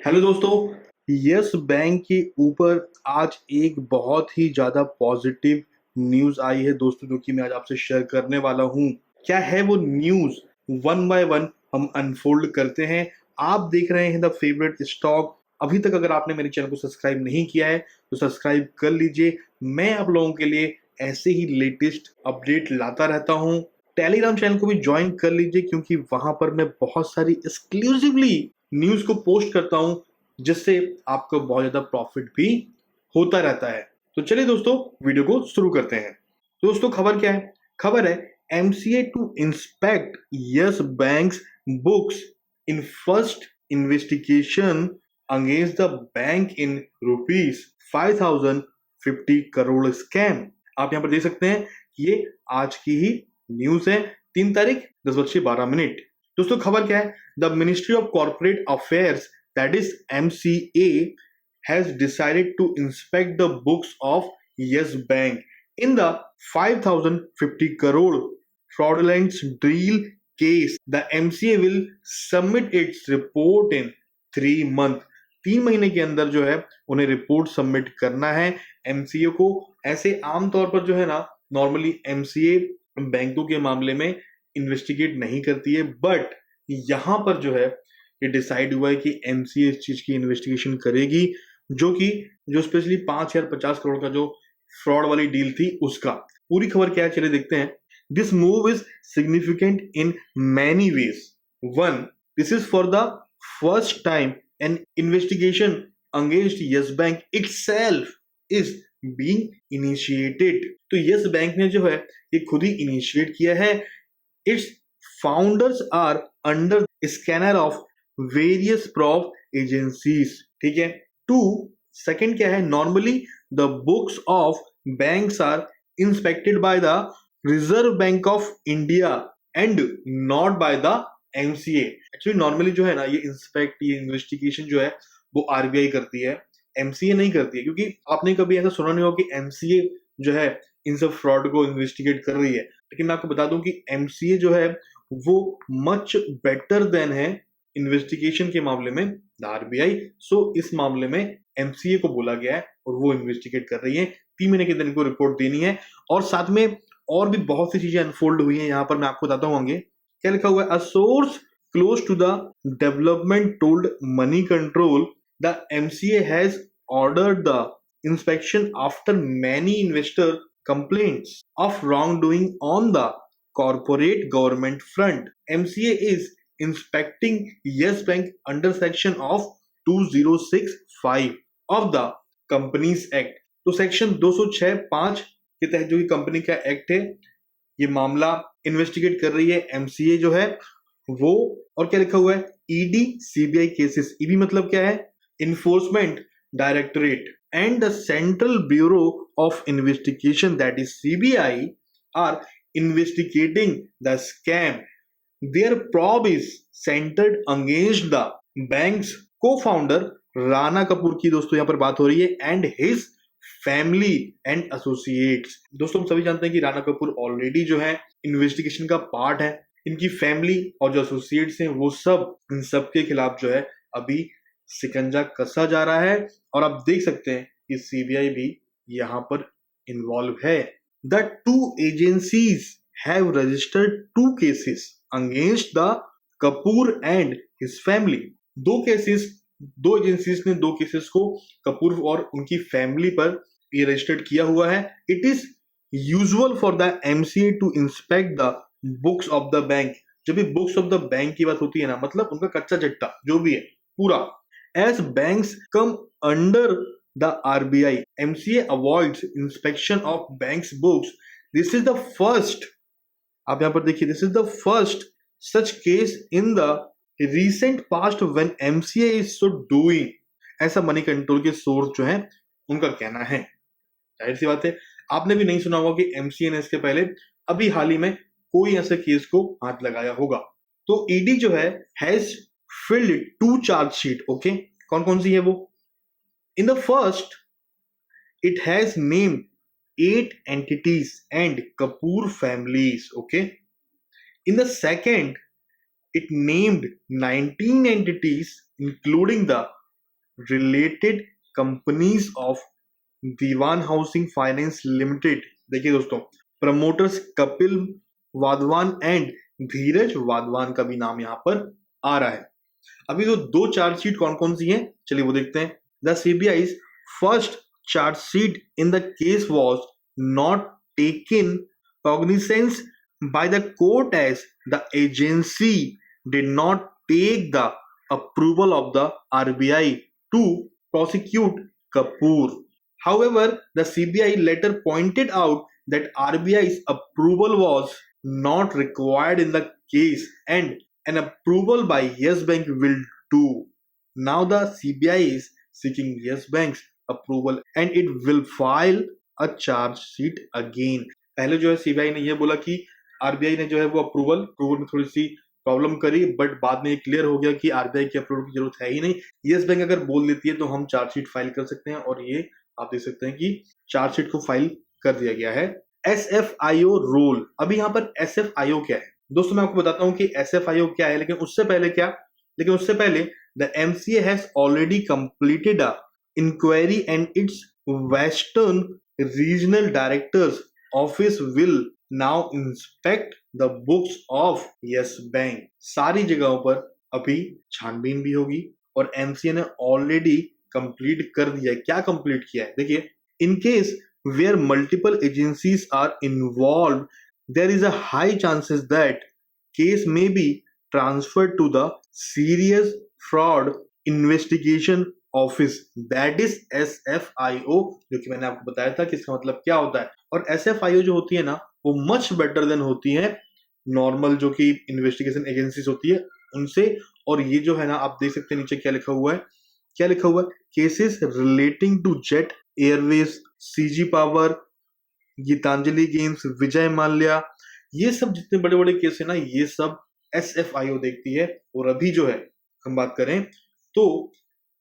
Hello दोस्तों। Yes bank के ऊपर आज एक बहुत ही ज़्यादा पॉजिटिव न्यूज़ आई है दोस्तों, जो कि मैं आज आपसे शेयर करने वाला हूँ। क्या है वो न्यूज़, वन बाय वन हम अनफोल्ड करते हैं। आप देख रहे हैं द फेवरेट स्टॉक। अभी तक अगर आपने मेरे चैनल को सब्सक्राइब नहीं किया है तो सब्सक्राइब कर लीजिए। मैं आप लोगों के लिए ऐसे ही लेटेस्ट अपडेट लाता रहता हूँ। टेलीग्राम चैनल को भी ज्वाइन कर लीजिए, क्योंकि वहां पर मैं बहुत सारी एक्सक्लूसिवली न्यूज को पोस्ट करता हूं, जिससे आपको बहुत ज्यादा प्रॉफिट भी होता रहता है। तो चलिए दोस्तों, वीडियो को शुरू करते हैं। दोस्तों, खबर क्या है? खबर है MCA to inspect Yes Bank's books in first investigation against the bank in rupees 5050 crore scam. आप यहां पर देख सकते हैं, ये आज की ही न्यूज है, 3 तारीख 10:12। दोस्तों, खबर क्या है? The ministry of corporate affairs, that is MCA, has decided to inspect the books of Yes Bank in the 5050 crore fraudulent deal case. The MCA will submit its report in 3 months. 3 महीने के अंदर जो है उन्हें report submit करना है MCA को। ऐसे आमतौर पर जो है ना, नॉर्मली एमसीए बैंकों के मामले में इन्वेस्टिगेट नहीं करती है, बट यहां पर जो है ये डिसाइड हुआ है कि एमसीए इस चीज की इन्वेस्टिगेशन करेगी, जो स्पेशली 5050 करोड़ का जो फ्रॉड वाली डील थी उसका। पूरी खबर क्या है, चलिए देखते हैं। This move is significant in many ways. One, this is for the first time an investigation against Yes Bank itself is being initiated. तो यस बैंक ने जो है ये खुद ही इनिशिएट किया है। Its founders are under scanner of various probe agencies. ठीक है। टू, सेकंड क्या है? Normally the books of banks are inspected by the Reserve Bank of India and not by the MCA. Actually normally जो है ना, ये investigation जो है वो आरबीआई करती है, एमसीए नहीं करती है। क्योंकि आपने कभी ऐसा सुना नहीं होगा कि एमसीए जो है इन सब फ्रॉड को इन्वेस्टिगेट कर रही है। लेकिन मैं आपको बता दूं कि एमसीए जो है वो मच बेटर देन है इन्वेस्टिगेशन के मामले में द आरबीआई। सो इस मामले में एमसीए को बोला गया है और वो इन्वेस्टिगेट कर रही है। 3 महीने के दिन को रिपोर्ट देनी है, और साथ में और भी बहुत सी चीजें अनफोल्ड हुई हैं। यहां पर मैं आपको बताता हूँ आगे क्या लिखा हुआ है। A source close to the development told Moneycontrol the MCA has ordered the inspection after many investor complaints of wrongdoing on the corporate government front. MCA is inspecting Yes Bank under section of 2065 of the Companies Act. तो section 206(5) के तहत जो company का act है, ये मामला investigate कर रही है एमसीए जो है वो। और क्या लिखा हुआ है? ED CBI cases. ईडी मतलब क्या है? Enforcement directorate and the Central Bureau of Investigation, that is CBI, are investigating the scam. Their probe is centered against the bank's co-founder Rana Kapoor की दोस्तों यहाँ पर बात हो रही है, and his family and associates। दोस्तों, हम सभी जानते हैं कि राणा कपूर ऑलरेडी जो है इन्वेस्टिगेशन का पार्ट है। इनकी फैमिली और जो एसोसिएट्स हैं वो सब, इन सब के खिलाफ जो है अभी शिकंजा कसा जा रहा है। और आप देख सकते हैं कि सीबीआई भी यहां पर इन्वॉल्व है। The two agencies have registered 2 cases against the Kapoor and his family. 2 cases, 2 agencies ने 2 केसेस को कपूर और उनकी फैमिली पर ये रजिस्टर्ड किया हुआ है। It is usual for the MCA to inspect the books of the bank. जब भी बुक्स ऑफ द बैंक की बात होती है ना, मतलब उनका कच्चा चिट्ठा जो भी है पूरा, as banks come under the RBI, MCA avoids inspection of banks books. This is the first, आप यहां पर देखिए, this is the first such case in the recent past when MCA is so doing। ऐसा money control के source जो है उनका कहना है। जाहिर सी बात है, आपने भी नहीं सुना होगा कि एमसीए ने इसके पहले अभी हाल ही में कोई ऐसे केस को हाथ लगाया होगा। तो ईडी जो है हैज filled 2 चार्जशीट। ओके, कौन कौन सी है वो? In the first, it has named 8 entities and Kapoor families. Okay, in the second, it named 19 entities including the related companies of Dewan Housing Finance Limited. देखिए दोस्तों, प्रमोटर्स कपिल वाधवान एंड धीरज वाधवान का भी नाम यहाँ पर आ रहा है। अभी जो दो चार्जशीट कौन कौन सी हैं, चलिए वो देखते हैं। The CBI's first charge sheet in the case was not taken cognizance by the court as the agency did not take the approval of the RBI to prosecute Kapoor. However, the CBI later pointed out that RBI's approval was not required in the case and an approval by Yes Bank will do. Now the CBI is seeking Yes Bank's approval and it will file a charge sheet again. पहले जो है CBI ने ये बोला कि RBI ने जो है वो अप्रूवल में थोड़ी सी प्रॉब्लम करी, बट बाद में ये क्लियर हो गया कि आरबीआई के अप्रूवल की जरूरत है ही नहीं। येस बैंक अगर बोल देती है तो हम चार्जशीट फाइल कर सकते हैं, और ये आप देख सकते हैं कि चार्जशीट को फाइल कर दिया गया है। एसएफआईओ रोल, अभी यहाँ पर एसएफआईओ क्या है दोस्तों, मैं आपको बताता हूँ कि एसएफआईओ क्या है, लेकिन उससे पहले the MCA has already completed a inquiry and its western regional directors office will now inspect the books of Yes Bank. सारी जगहों पर अभी छानबीन भी होगी और एमसीए ने ऑलरेडी कंप्लीट कर दिया है। क्या कंप्लीट किया है, देखिए, in case where multiple agencies are involve there is a high chances that case में be transferred to the serious fraud investigation office, that is SFIO, जो कि मैंने आपको बताया था कि इसका मतलब क्या होता है। और एसएफआईओ जो होती है ना, वो मच बेटर देन होती है नॉर्मल जो कि इन्वेस्टिगेशन एजेंसीज होती है उनसे। और ये जो है ना, आप देख सकते हैं नीचे क्या लिखा हुआ है, cases relating to Jet Airways, CG Power, Gitanjali Gems, Vijay Mallya, ये सब जितने बड़े बड़े केस है ना, ये सब एसएफआईओ देखती है। और अभी जो है हम बात करें तो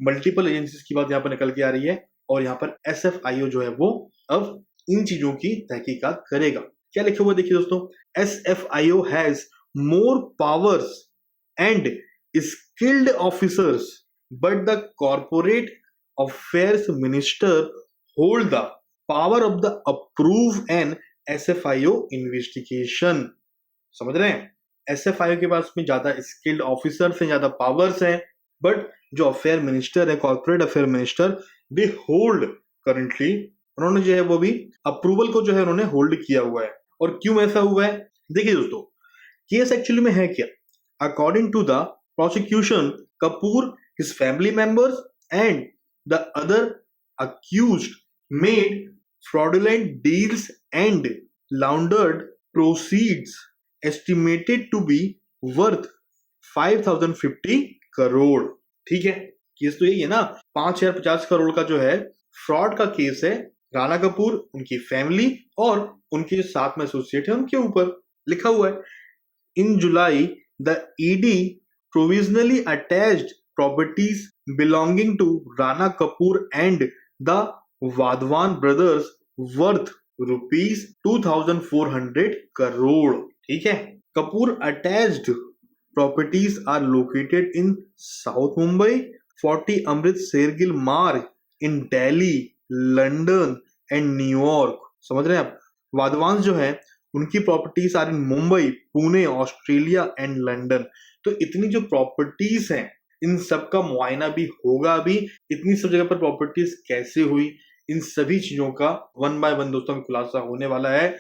मल्टीपल एजेंसीज की बात यहाँ पर निकल के आ रही है, और यहाँ पर एसएफआईओ जो है वो अब इन चीजों की तहकीकात करेगा। क्या लिखा हुआ देखिए दोस्तों, SFIO has more powers and skilled officers but the corporate affairs minister hold the power of the approve an SFIO investigation. समझ रहे हैं, एसएफआईओ के पास में ज्यादा स्किल्ड ऑफिसर्स हैं, ज्यादा पावर्स हैं, बट जो अफेयर मिनिस्टर है, corporate affair minister, they hold currently, उन्होंने जो है वो भी अप्रूवल को जो है उन्होंने होल्ड किया हुआ है। और क्यों ऐसा हुआ है, देखिए दोस्तों, केस एक्चुअली में है क्या। According to the prosecution, Kapoor, his family members and the other accused made fraudulent deals and laundered proceeds estimated to be worth 5050 crore. ठीक है, केस तो यही है ना, 5050 करोड़ का जो है फ्रॉड का केस है। राणा कपूर, उनकी फैमिली और उनके साथ में एसोसिएट है, उनके ऊपर लिखा हुआ है। In July the ED provisionally attached properties belonging to Rana Kapoor and the Wadhawan brothers worth rupees 2400 crore. ठीक है, Kapoor attached properties are located in south Mumbai, 40 Amrita Shergill Marg in Delhi, London and New York. समझ रहे हैं आप, वाधवान जो है उनकी properties are in Mumbai, Pune, Australia and London. तो इतनी जो प्रॉपर्टीज हैं, इन सब का मुआयना भी होगा। अभी इतनी सब जगह पर प्रॉपर्टीज कैसे हुई, इन सभी चीजों का 1 बाय 1 दोस्तों खुलासा होने वाला है।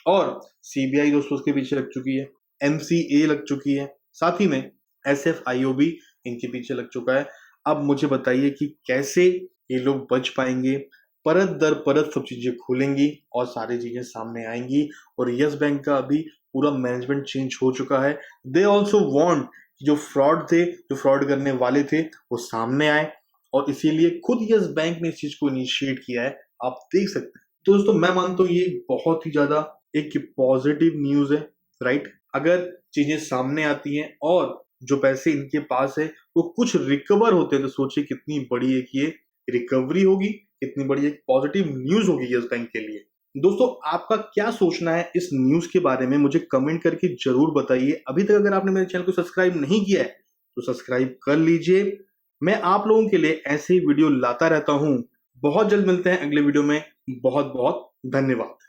और सीबीआई दोस्तों उसके पीछे लग चुकी है, एमसीए लग चुकी है, साथ ही में एसएफआईओ भी इनके पीछे लग चुका है। अब मुझे बताइए कि कैसे ये लोग बच पाएंगे। परत दर परत सब चीजें खुलेंगी और सारी चीजें सामने आएंगी। और यस बैंक का अभी पूरा मैनेजमेंट चेंज हो चुका है। दे ऑल्सो वांट जो फ्रॉड थे, जो फ्रॉड करने वाले थे, वो सामने आए, और इसीलिए खुद यस बैंक ने इस चीज को इनिशिएट किया है, आप देख सकते हैं। तो दोस्तों मैं मानता हूँ ये बहुत ही ज्यादा एक पॉजिटिव न्यूज है, राइट। अगर चीजें सामने आती हैं और जो पैसे इनके पास है वो कुछ रिकवर होते हैं, तो सोचिए कितनी बड़ी एक ये रिकवरी होगी, कितनी बड़ी एक पॉजिटिव न्यूज होगी यस बैंक के लिए। दोस्तों आपका क्या सोचना है इस न्यूज के बारे में, मुझे कमेंट करके जरूर बताइए। अभी तक अगर आपने मेरे चैनल को सब्सक्राइब नहीं किया है तो सब्सक्राइब कर लीजिए, मैं आप लोगों के लिए ऐसे ही वीडियो लाता रहता हूं। बहुत जल्द मिलते हैं अगले वीडियो में। बहुत बहुत धन्यवाद।